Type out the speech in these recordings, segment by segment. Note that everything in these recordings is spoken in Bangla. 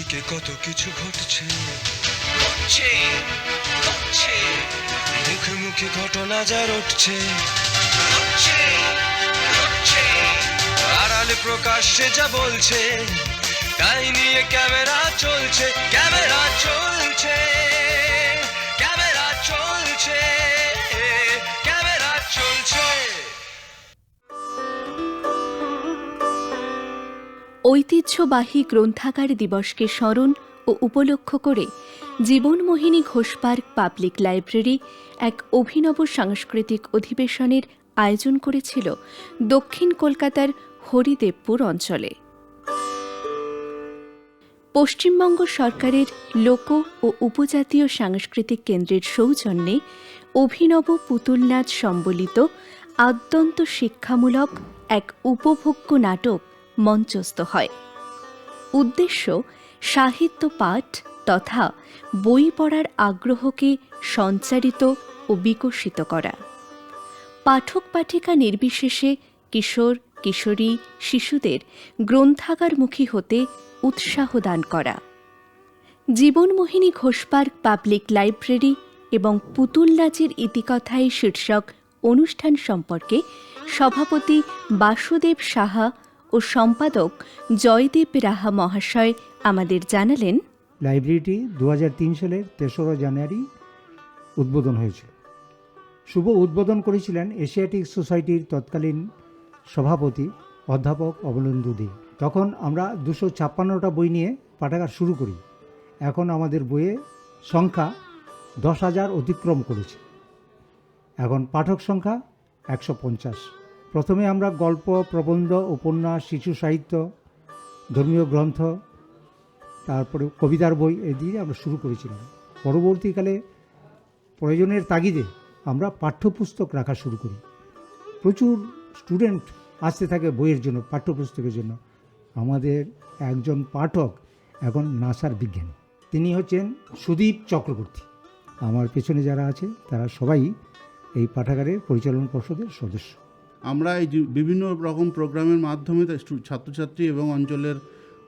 চারিদিকে কত কিছু ঘটছে, মুখে মুখে ঘটনা যা রটছে, আড়ালে প্রকাশ্যে যা বলছে, তাই নিয়ে ক্যামেরা চলছে, ক্যামেরা চলছে, ক্যামেরা চলছে, ক্যামেরা চলছে। ঐতিহ্যবাহী গ্রন্থাগার দিবসকে স্মরণ ও উপলক্ষ করে জীবনমোহিনী ঘোষ পার্ক পাবলিক লাইব্রেরি এক অভিনব সাংস্কৃতিক অধিবেশনের আয়োজন করেছিল দক্ষিণ কলকাতার হরিদেবপুর অঞ্চলে। পশ্চিমবঙ্গ সরকারের লোক ও উপজাতীয় সাংস্কৃতিক কেন্দ্রের সৌজন্যে অভিনব পুতুল নাচ সম্বলিত আদ্যন্ত শিক্ষামূলক এক উপভোগ্য নাটক মঞ্চস্থ হয়। উদ্দেশ্য সাহিত্য পাঠ তথা বই পড়ার আগ্রহকে সঞ্চারিত ও বিকশিত করা, পাঠক পাঠিকা নির্বিশেষে কিশোর কিশোরী শিশুদের গ্রন্থাগারমুখী হতে উৎসাহ দান করা। জীবনমোহিনী ঘোষ পার্ক পাবলিক লাইব্রেরি এবং পুতুল নাচের ইতিকথায় শীর্ষক অনুষ্ঠান সম্পর্কে সভাপতি বাসুদেব সাহা ও সম্পাদক জয়দেব রাহা মহাশয় আমাদের জানালেন, লাইব্রেরিটি 2003 সালের 3রা জানুয়ারি উদ্বোধন হয়েছিল। শুভ উদ্বোধন করেছিলেন এশিয়াটিক সোসাইটির তৎকালীন সভাপতি অধ্যাপক অবলেন্দু দে। তখন আমরা 256টা বই নিয়ে পাঠাগার শুরু করি। এখন আমাদের বইয়ের সংখ্যা 10,000 অতিক্রম করেছে। এখন পাঠক সংখ্যা 150। প্রথমে আমরা গল্প, প্রবন্ধ, উপন্যাস, শিশু সাহিত্য, ধর্মীয় গ্রন্থ, তারপরে কবিতার বই এই দিয়ে আমরা শুরু করেছিলাম। পরবর্তীকালে প্রয়োজনের তাগিদে আমরা পাঠ্যপুস্তক রাখা শুরু করি। প্রচুর স্টুডেন্ট আসতে থাকে বইয়ের জন্য, পাঠ্যপুস্তকের জন্য। আমাদের একজন পাঠক এখন নাসার বিজ্ঞানী, তিনি হচ্ছেন সুদীপ চক্রবর্তী। আমার পেছনে যারা আছে তারা সবাই এই পাঠাগারের পরিচালনা পর্ষদের সদস্য। আমরা এই বিভিন্ন রকম প্রোগ্রামের মাধ্যমে ছাত্রছাত্রী এবং অঞ্চলের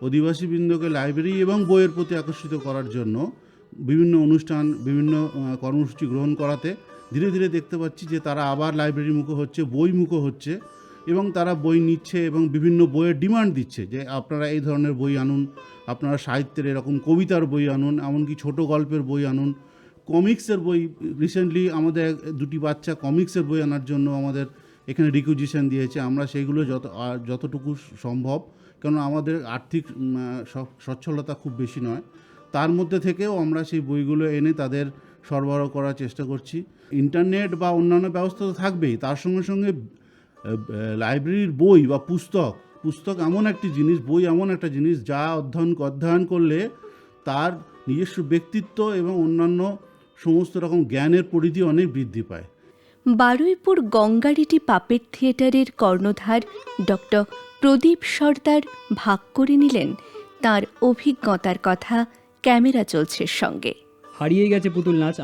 অধিবাসীবৃন্দকে লাইব্রেরি এবং বইয়ের প্রতি আকর্ষিত করার জন্য বিভিন্ন অনুষ্ঠান, বিভিন্ন কর্মসূচি গ্রহণ করাতে ধীরে ধীরে দেখতে পাচ্ছি যে তারা আবার লাইব্রেরি মুখো হচ্ছে, বই মুখো হচ্ছে এবং তারা বই নিচ্ছে এবং বিভিন্ন বইয়ের ডিমান্ড দিচ্ছে যে আপনারা এই ধরনের বই আনুন, আপনারা সাহিত্যের এরকম কবিতার বই আনুন, এমনকি ছোট গল্পের বই আনুন, কমিক্সের বই। রিসেন্টলি আমাদের 2টি বাচ্চা কমিক্সের বই আনার জন্য আমাদের এখানে রিকুইজিশন দিয়েছে। আমরা সেইগুলো যতটুকু সম্ভব, কেন আমাদের আর্থিক সচ্ছলতা খুব বেশি নয়, তার মধ্যে থেকেও আমরা সেই বইগুলো এনে তাদের সরবরাহ করার চেষ্টা করছি। ইন্টারনেট বা অন্যান্য ব্যবস্থা তো থাকবেই, তার সঙ্গে সঙ্গে লাইব্রেরির বই বা পুস্তক এমন একটি জিনিস, বই এমন একটা জিনিস যা অধ্যয়ন করলে তার নিজস্ব ব্যক্তিত্ব এবং অন্যান্য সমস্ত রকম জ্ঞানের পরিধি অনেক বৃদ্ধি পায়। বারুইপুর গঙ্গারিটি পাপেট থিয়েটারের কর্ণধার ডক্টর প্রদীপ সর্দার ভাগ করে নিলেন তার অভিজ্ঞতার কথা ক্যামেরা চলছে সঙ্গে। হারিয়ে গেছে পুতুল নাচ।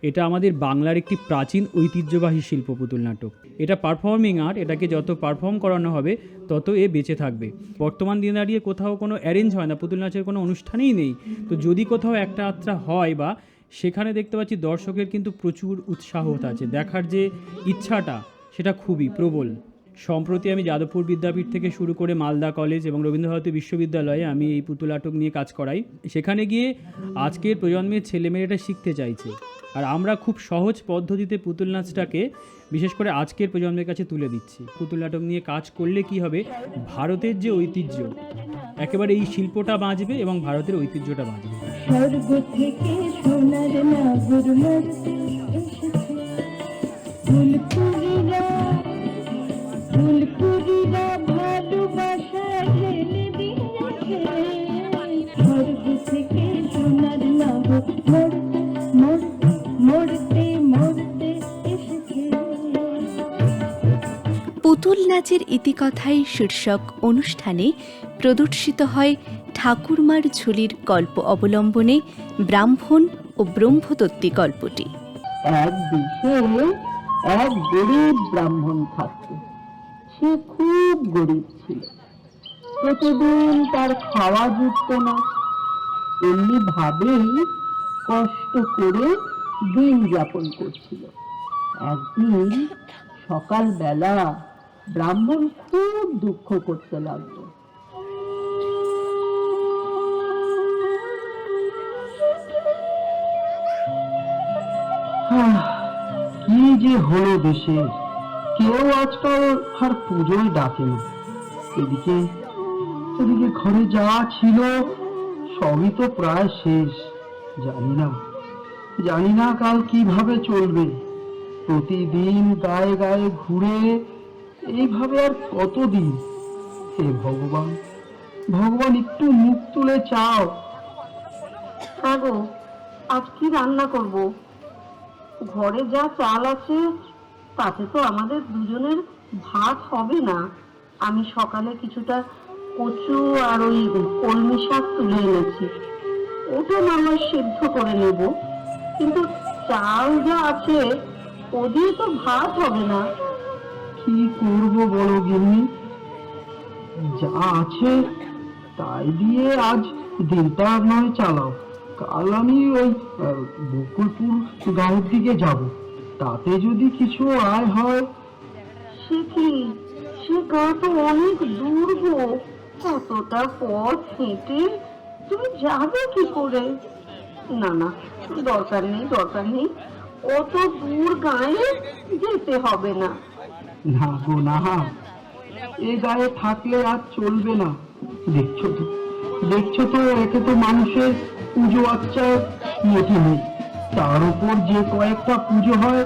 এটা আমাদের বাংলার একটি প্রাচীন ঐতিহ্যবাহী শিল্প পুতুল নাটক। এটা পারফর্মিং আর্ট, এটাকে যত পারফর্ম করানো হবে তত এ বেঁচে থাকবে। বর্তমান দিনে দাঁড়িয়ে কোথাও কোনো অ্যারেঞ্জ হয় না, পুতুল নাচের কোনো অনুষ্ঠানেই নেই। তো যদি কোথাও একটা আত্রা হয় বা সেখানে দেখতে পাচ্ছি দর্শকের কিন্তু প্রচুর উৎসাহ আছে, দেখার যে ইচ্ছাটা সেটা খুবই প্রবল। সম্প্রতি আমি যাদবপুর বিদ্যাপীঠ থেকে শুরু করে মালদা কলেজ এবং রবীন্দ্রভারতী বিশ্ববিদ্যালয়ে আমি এই পুতুল নাটক নিয়ে কাজ করাই। সেখানে গিয়ে আজকের প্রজন্মের ছেলেমেয়েরা শিখতে চাইছে, আর আমরা খুব সহজ পদ্ধতিতে পুতুল নাচটাকে বিশেষ করে আজকের প্রজন্মের কাছে তুলে দিচ্ছি। পুতুল নাটক নিয়ে কাজ করলে কি হবে, ভারতের যে ঐতিহ্য একেবারে এই শিল্পটা বাঁচবে এবং ভারতের ঐতিহ্যটা বাঁচবে। পুতুল নাচের ইতিকথায় শীর্ষক অনুষ্ঠানে প্রদর্শিত হয় ঠাকুরমার ঝুলির গল্প অবলম্বনে ব্রাহ্মণ ও ব্রহ্মদত্তী গল্পটি। এক দেশে এক গরিব ব্রাহ্মণ থাকত। সে খুব গরিব ছিল, প্রতিদিন তার খাওয়া জুটত না, এমনি ভাবেই কষ্ট করে দিন যাপন করছিল। একদিন সকালবেলা ব্রাহ্মণ খুব দুঃখ করতে লাগলো। কি যে হলো দেশে, কেউ আজকাল আর পুজোয় ডাকে না। এদিকে এদিকে ঘরে যা ছিল সবই তো প্রায় শেষ। জানি না কাল কিভাবে চলবে। প্রতিদিন গায়ে গায়ে ঘুরে এইভাবে আর কতদিন? হে ভগবান, ভগবান একটু মুখ তুলে চাও। হ্যাঁ গো, আজ কি রান্না করব? ঘরে যা চাল আছে তাতে তো আমাদের দুজনের ভাত হবে না। আমি সকালে কিছুটা কচু আর ওই কলমি শাক তুলে এনেছি, ওটা না হয় সিদ্ধ করে নেব, কিন্তু চাল যা আছে ও দিয়ে তো ভাত হবে না। কি করবো বলো গিন্নি? যা আছে তাই দিয়ে আজ দিনটা আর নয় চালাও। কাল আমি ওই বকুলপুর গাঁয়ের দিকে যাব, তাতে যদি কিছু আয় হয়। সে কি, সে গা তো অনেক দূর গো, কতটা পথ হেঁটে তুমি যাবে কি করে? না না, দরকার নেই, অত দূর গায়ে যেতে হবে না। না গো না, এ গায়ে থাকলে আর চলবে না। দেখছো তো একে তো মানুষের পুজো আচ্চার মতি নেই, তার উপর যে কয়েকটা পুজো হয়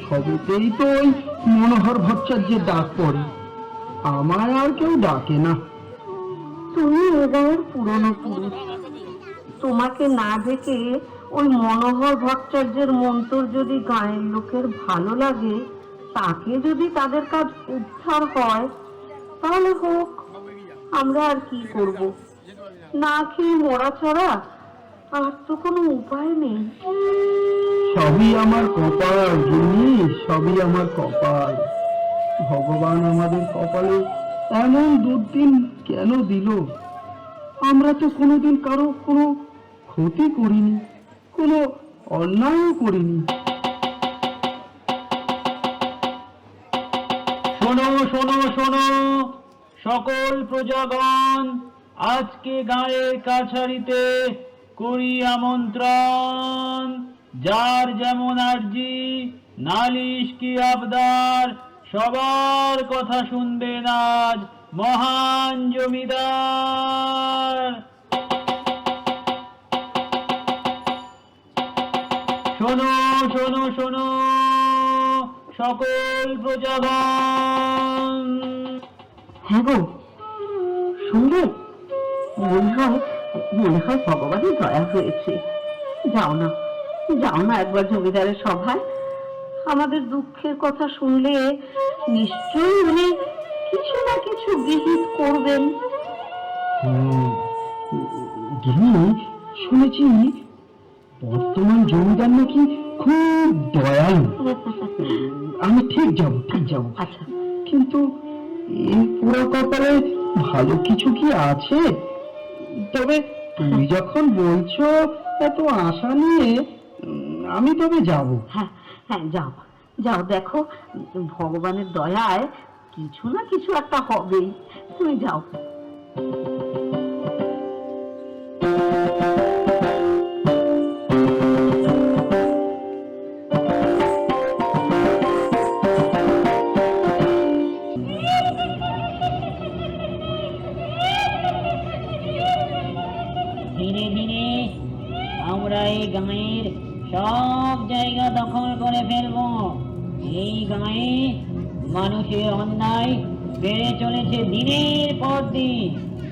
সবেতেই তো ওই মনোহর ভট্টাচার্যের ডাক পড়ে। আমায় আর কেউ ডাকে না। তুমি এ গায়ের পুরনো পুরুষ, তোমাকে না দেখে ওই মনোহর ভট্টাচার্যের মন্তর যদি গায়ের লোকের ভালো লাগে, তাকে যদি তাদের কাজ উদ্ধার হয়, তাহলে হোক, আমরা আর কি করব? না খেয়ে মরা ছাড়া আর তো কোনো উপায় নেই। সবই আমার কপাল গিন্নি, সবই আমার কপাল। ভগবান আমাদের কপালে এমন দুর্দিন কেন দিল? আমরা তো কোনোদিন কারো কোনো ক্ষতি করিনি, কোনো অন্যায়ও করিনি। শোনো শোনো শোনো সকল প্রজাগণ, আজকে গায়ের কাছারিতে করি আমন্ত্রণ। যার যেমন আর্জি, নালিশ কি আবদার, সবার কথা শুনবেন আজ মহান জমিদার। শোনো শোনো শোনো সকল প্রজাগণ। হ্যাঁ গো, শুনলে? মনে হয় ভগবানের দয়া হয়েছে। যাও না একবার জমিদারের সভায়। আমাদের দুঃখের কথা শুনলে নিশ্চয়ই উনি কিছু না কিছু বিহিত করবেন। গিন্নি, শুনেছি বর্তমান জমিদার নাকি খুব দয়ালু। আমি ঠিক যাব। আচ্ছা, কিন্তু এই পুরো কপালে ভালো কিছু কি আছে? তবে তুমি যখন বলছো এত আশা নিয়ে, আমি তবে যাব। হ্যাঁ যাও, দেখো ভগবানের দয়ায় কিছু না কিছু একটা হবেই। তুমি যাও। ধীরে ধীরে আমরা এই গাঁয়ের সব জায়গা দখল করে ফেলব। এই গাঁয়ে মানুষের অন্যায় বেড়ে চলেছে দিনের পর দিন,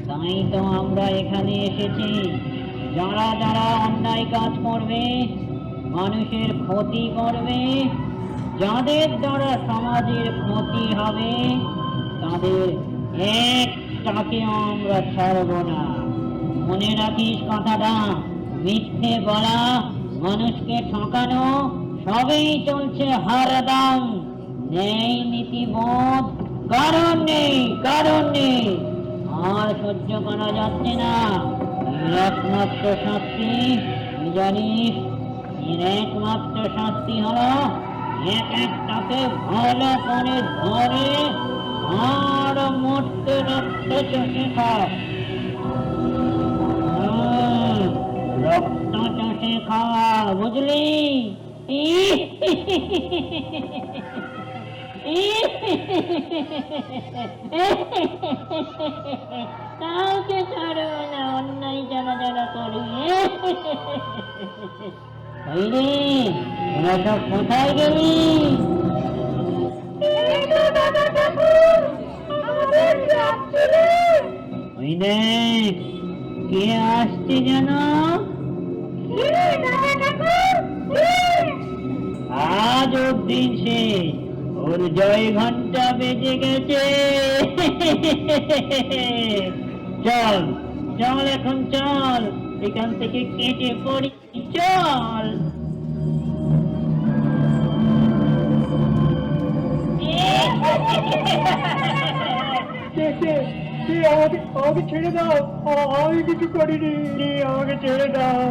তাই তো আমরা এখানে এসেছি। যারা যারা অন্যায় কাজ করবে, মানুষের ক্ষতি করবে, যাদের দ্বারা সমাজের ক্ষতি হবে, তাদের একটাকেও আমরা ছাড়ব না। মনে রাখিস কথাটা। মিথ্যে বলা, মানুষকে ঠকানো সবই চলছে হারদাম। নেই নীতিবোধ, কারণ নেই। আর সহ্য করা যাচ্ছে না। একমাত্র শাস্তি কি জানিস? এর একমাত্র শাস্তি হলো এক একটাকে ভালো করে ধরে আর মরতে রক্ত চষে খা। রক্ত চষে খাওয়া, বুঝলি? কাউকে ছাড়বে না, অন্যায় যারা যারা করি। তোরা সব কোথায় গেলি? ওই দেখ কে আসছে যেন। আজ ওর দিন শেষ, ওর জয় ঘন্টা বেজে গেছে। চল চল, এখন চল, এখান থেকে কেটে পড়ি, চল। আমাকে ছেড়ে দাও, আমি কিছু করিনি, আমাকে ছেড়ে দাও।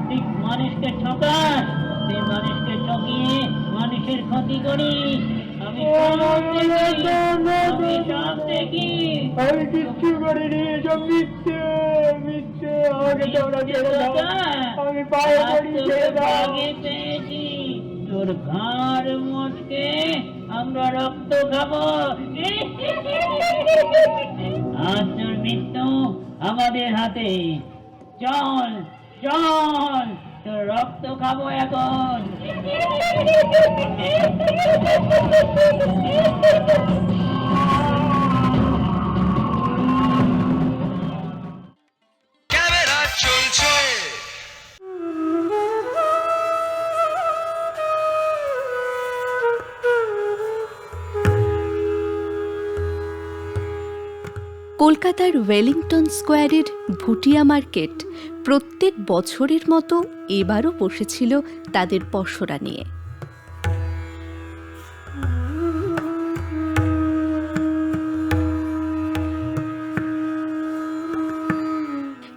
তুই মানুষকে ঠকাস, তুই মানুষকে ঠকিয়ে মানুষের ক্ষতি করিস। আমি সব দেখি। আমি কিচ্ছু করিনি, সব মিথ্যে মিথ্যে, আমাকে তোমরা ছেড়ে দাও, আমি পায়ে পড়ি, ছেড়ে দাও। পেয়েছি তোর ঘাড় মোটকে আমরা রক্ত খাবো। আজ তোর মৃত্যু আমাদের হাতে। চল চল, তোর রক্ত খাবো এখন। ক্যামেরা চলছে। কলকাতার ওয়েলিংটন স্কোয়ারের ভুটিয়া মার্কেট প্রত্যেক বছরের মতো এবারও বসেছিল তাদের পসরা নিয়ে।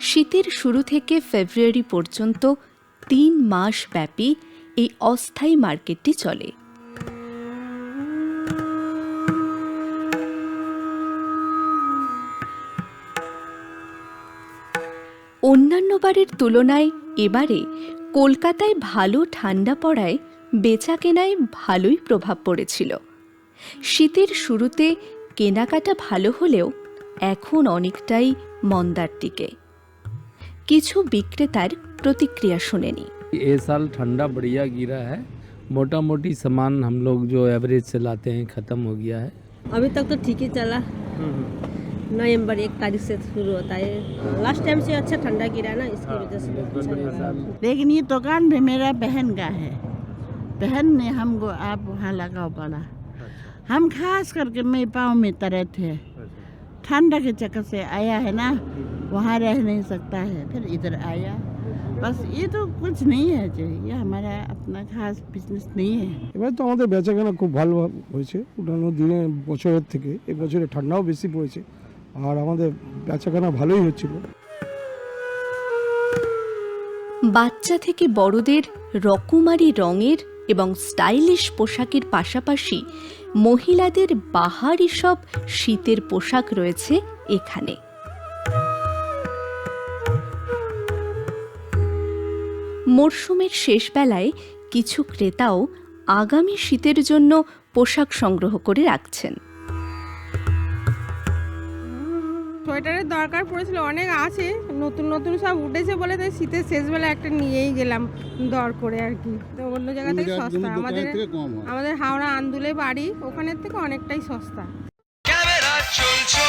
শীতের শুরু থেকে ফেব্রুয়ারি পর্যন্ত 3 মাস ব্যাপী এই অস্থায়ী মার্কেটটি চলে। অন্যান্য বারের তুলনায় এবারে কলকাতায় ভালো ঠান্ডা পড়ায় বেচাকেনায় ভালোই প্রভাব পড়েছিল। শীতের শুরুতে কেনাকাটা ভালো হলেও এখন অনেকটাই মন্দার দিকে। কিছু বিক্রেতার প্রতিক্রিয়া শুনেনি। ये साल ठंडा बढ़िया गिरा है, मोटा मोटी सामान हम लोग जो एवरेज से लाते हैं ख़त्म हो गया है। अभी तक तो ठीक ही चला। नवंबर 1 तारीख से शुरू होता है। लास्ट टाइम से अच्छा ठंडा गिरा ना, इसकी वजह से लेकिन ये दुकान भी मेरा बहन का है, बहन ने हमको आप वहाँ लगाओ पड़ा। हम खास करके मेरे पाँव में तरह थे, ठंडा के चक्कर से आया है ना, वहाँ रह नहीं सकता है, फिर इधर आया। बस ये तो कुछ नहीं है, ये हमारा अपना खास बिजनेस नहीं है। এবার তো আমাদের বেচাকেনা খুব ভালো হয়েছে, অন্যান্য দিনে বছরের থেকে এই বছরে ঠান্ডাও বেশি পড়েছে আর আমাদের বেচাকেনা ভালোই হচ্ছিল। বাচ্চা থেকে বড়দের রকমারি রঙের এবং স্টাইলিশ পোশাকের পাশাপাশি মহিলাদের বাহারি সব শীতের পোশাক রয়েছে এখানে। মরশুমের শেষ বেলায় কিছু ক্রেতাও আগামী শীতের জন্য পোশাক সংগ্রহ করে রাখছেন। সোয়েটারের দরকার পড়েছিল, অনেক আছে, নতুন নতুন সব উঠেছে বলে তাই শীতের শেষবেলা একটা নিয়েই গেলাম দর করে আর কি। তো অন্য জায়গা থেকে সস্তা, আমাদের হাওড়া আন্দুলে বাড়ি, ওখানের থেকে অনেকটাই সস্তা। ক্যামেরা চলছে।